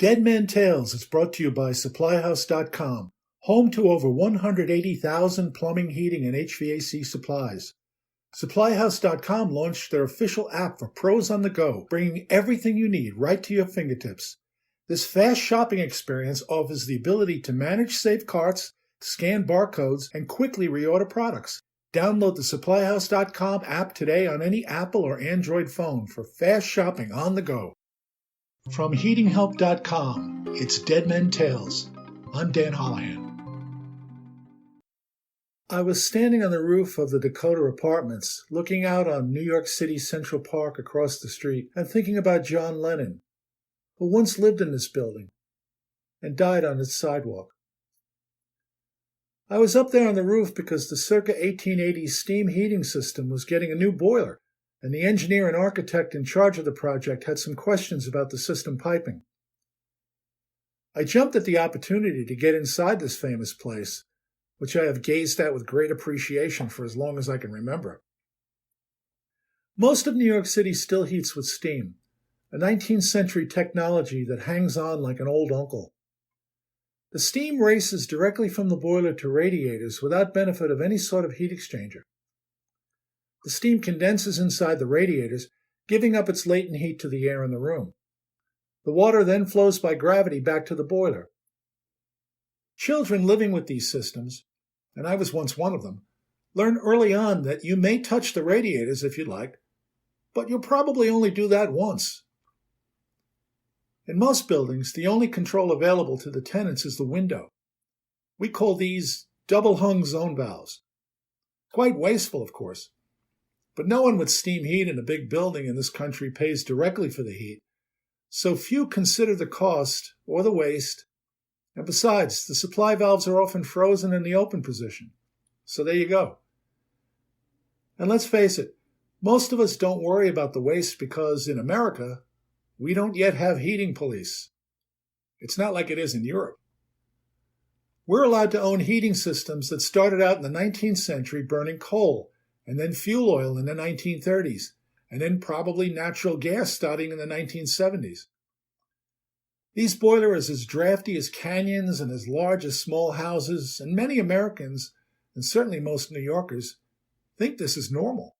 Dead Men Tales is brought to you by SupplyHouse.com, home to over 180,000 plumbing, heating, and HVAC supplies. SupplyHouse.com launched their official app for pros on the go, bringing everything you need right to your fingertips. This fast shopping experience offers the ability to manage safe carts, scan barcodes, and quickly reorder products. Download the SupplyHouse.com app today on any Apple or Android phone for fast shopping on the go. From HeatingHelp.com, it's Dead Men Tales. I'm Dan Holohan. I was standing on the roof of the Dakota apartments, looking out on New York City's Central Park across the street, and thinking about John Lennon, who once lived in this building and died on its sidewalk. I was up there on the roof because the circa 1880s steam heating system was getting a new boiler, and the engineer and architect in charge of the project had some questions about the system piping. I jumped at the opportunity to get inside this famous place, which I have gazed at with great appreciation for as long as I can remember. Most of New York City still heats with steam, a 19th century technology that hangs on like an old uncle. The steam races directly from the boiler to radiators without benefit of any sort of heat exchanger. The steam condenses inside the radiators, giving up its latent heat to the air in the room. The water then flows by gravity back to the boiler. Children living with these systems, and I was once one of them, learn early on that you may touch the radiators if you like, but you'll probably only do that once. In most buildings, the only control available to the tenants is the window. We call these double-hung zone valves. Quite wasteful, of course. But no one with steam heat in a big building in this country pays directly for the heat, so few consider the cost or the waste. And besides, the supply valves are often frozen in the open position. So there you go. And let's face it, most of us don't worry about the waste because in America, we don't yet have heating police. It's not like it is in Europe. We're allowed to own heating systems that started out in the 19th century burning coal, and then fuel oil in the 1930s, and then probably natural gas starting in the 1970s. These boilers are as drafty as canyons and as large as small houses, and many Americans, and certainly most New Yorkers, think this is normal.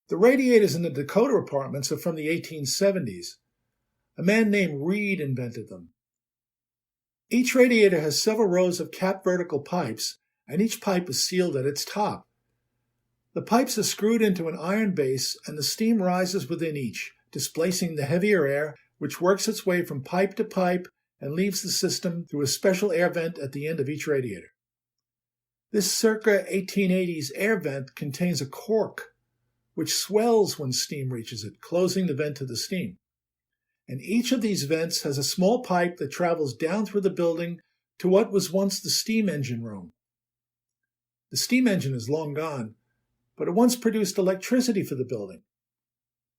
The radiators in the Dakota apartments are from the 1870s. A man named Reed invented them. Each radiator has several rows of capped vertical pipes, and each pipe is sealed at its top. The pipes are screwed into an iron base, and the steam rises within each, displacing the heavier air, which works its way from pipe to pipe and leaves the system through a special air vent at the end of each radiator. This circa 1880s air vent contains a cork, which swells when steam reaches it, closing the vent to the steam. And each of these vents has a small pipe that travels down through the building to what was once the steam engine room. The steam engine is long gone, but it once produced electricity for the building.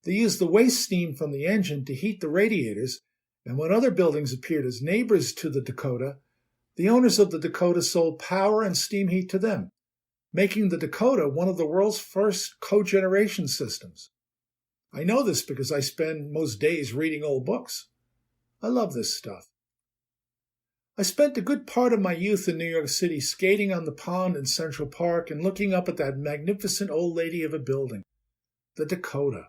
They used the waste steam from the engine to heat the radiators, and when other buildings appeared as neighbors to the Dakota, the owners of the Dakota sold power and steam heat to them, making the Dakota one of the world's first cogeneration systems. I know this because I spend most days reading old books. I love this stuff. I spent a good part of my youth in New York City skating on the pond in Central Park and looking up at that magnificent old lady of a building, the Dakota.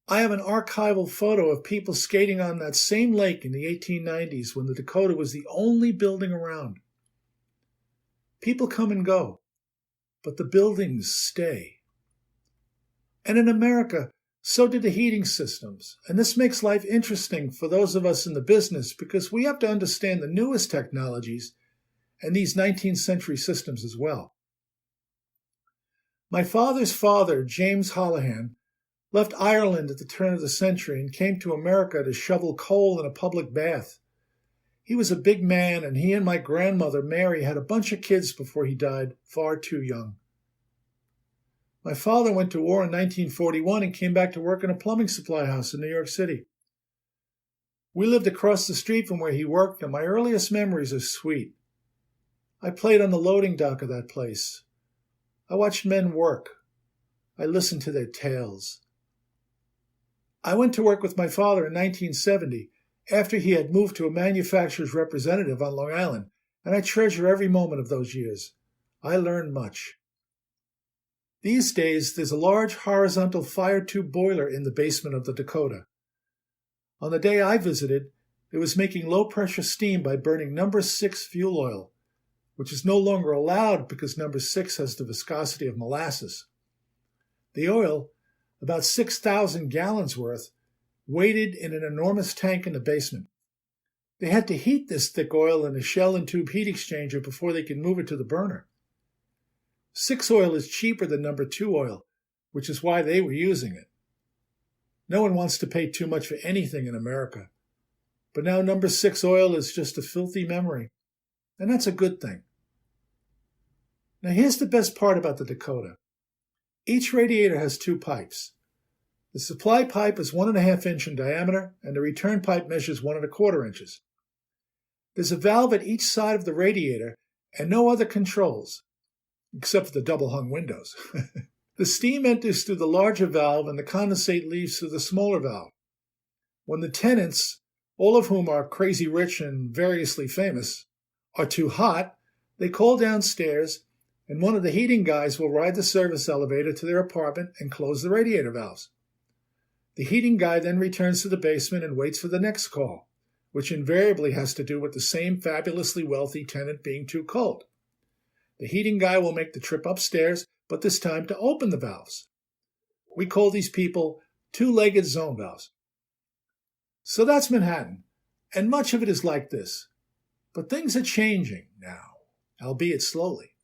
I have an archival photo of people skating on that same lake in the 1890s when the Dakota was the only building around. People come and go, but the buildings stay. And in America, so did the heating systems. And this makes life interesting for those of us in the business because we have to understand the newest technologies and these 19th century systems as well. My father's father, James Holohan, left Ireland at the turn of the century and came to America to shovel coal in a public bath. He was a big man, and he and my grandmother, Mary, had a bunch of kids before he died, far too young. My father went to war in 1941 and came back to work in a plumbing supply house in New York City. We lived across the street from where he worked, and my earliest memories are sweet. I played on the loading dock of that place. I watched men work. I listened to their tales. I went to work with my father in 1970 after he had moved to a manufacturer's representative on Long Island, and I treasure every moment of those years. I learned much. These days, there's a large horizontal fire tube boiler in the basement of the Dakota. On the day I visited, it was making low-pressure steam by burning number 6 fuel oil, which is no longer allowed because number 6 has the viscosity of molasses. The oil, about 6,000 gallons worth, waited in an enormous tank in the basement. They had to heat this thick oil in a shell and tube heat exchanger before they could move it to the burner. 6 oil is cheaper than number 2 oil, which is why they were using it. No one wants to pay too much for anything in America. But now number 6 oil is just a filthy memory, and that's a good thing. Now here's the best part about the Dakota. Each radiator has 2 pipes. The supply pipe is 1.5 inch in diameter, and the return pipe measures 1.25 inches. There's a valve at each side of the radiator and no other controls, except for the double-hung windows. The steam enters through the larger valve and the condensate leaves through the smaller valve. When the tenants, all of whom are crazy rich and variously famous, are too hot, they call downstairs, and one of the heating guys will ride the service elevator to their apartment and close the radiator valves. The heating guy then returns to the basement and waits for the next call, which invariably has to do with the same fabulously wealthy tenant being too cold. The heating guy will make the trip upstairs, but this time to open the valves. We call these people two-legged zone valves. So that's Manhattan, and much of it is like this. But things are changing now, albeit slowly.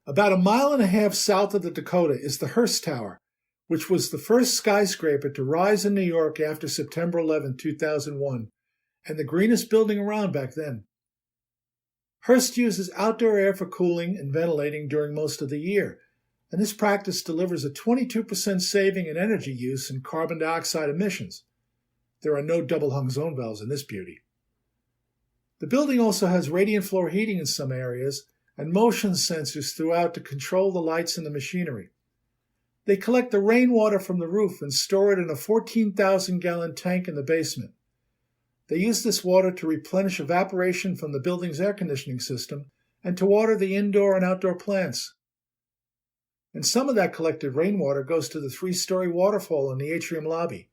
About 1.5 miles south of the Dakota is the Hearst Tower, which was the first skyscraper to rise in New York after September 11, 2001, and the greenest building around back then. Hearst uses outdoor air for cooling and ventilating during most of the year, and this practice delivers a 22% saving in energy use and carbon dioxide emissions. There are no double-hung zone valves in this beauty. The building also has radiant floor heating in some areas and motion sensors throughout to control the lights and the machinery. They collect the rainwater from the roof and store it in a 14,000-gallon tank in the basement. They use this water to replenish evaporation from the building's air conditioning system and to water the indoor and outdoor plants. And some of that collected rainwater goes to the 3-story waterfall in the atrium lobby.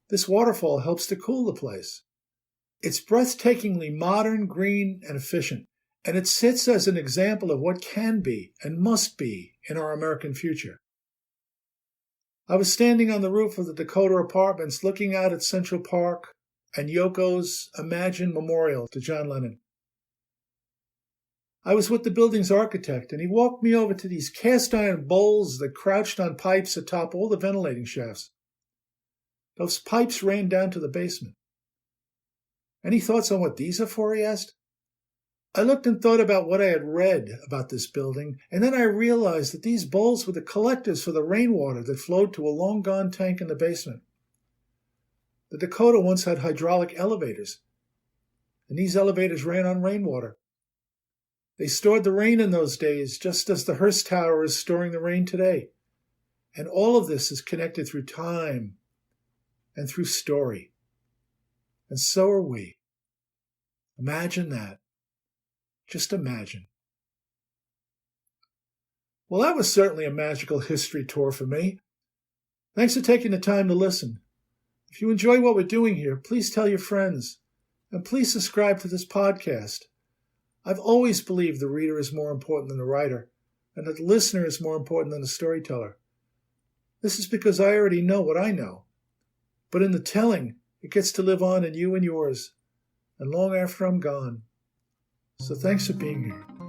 This waterfall helps to cool the place. It's breathtakingly modern, green, and efficient, and it sits as an example of what can be and must be in our American future. I was standing on the roof of the Dakota apartments looking out at Central Park and Yoko's Imagine Memorial to John Lennon. I was with the building's architect, and he walked me over to these cast-iron bowls that crouched on pipes atop all the ventilating shafts. Those pipes ran down to the basement. Any thoughts on what these are for, he asked. I looked and thought about what I had read about this building, and then I realized that these bowls were the collectors for the rainwater that flowed to a long-gone tank in the basement. The Dakota once had hydraulic elevators, and these elevators ran on rainwater. They stored the rain in those days, just as the Hearst Tower is storing the rain today. And all of this is connected through time and through story. And so are we. Imagine that. Just imagine. Well, that was certainly a magical history tour for me. Thanks for taking the time to listen. If you enjoy what we're doing here, please tell your friends. And please subscribe to this podcast. I've always believed the reader is more important than the writer, and that the listener is more important than the storyteller. This is because I already know what I know. But in the telling, it gets to live on in you and yours, and long after I'm gone. So thanks for being here.